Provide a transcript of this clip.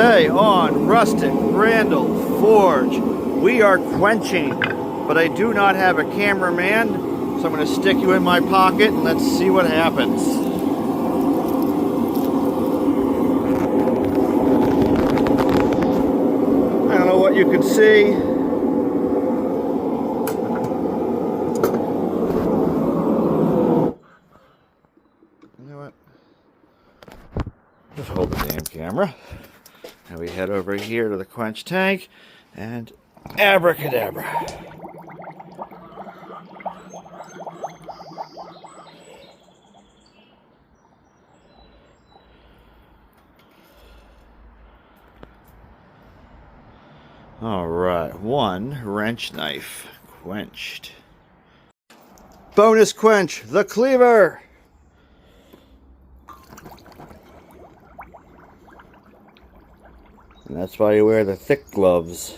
Today on Rustic Randall Forge, we are quenching, but I do not have a cameraman, so I'm going to stick you in my pocket and let's see what happens. I don't know what you can see. You know what? Just hold the damn camera. And we head over here to the quench tank and abracadabra. All right, one wrench knife quenched. Bonus quench, the cleaver. And that's why you wear the thick gloves.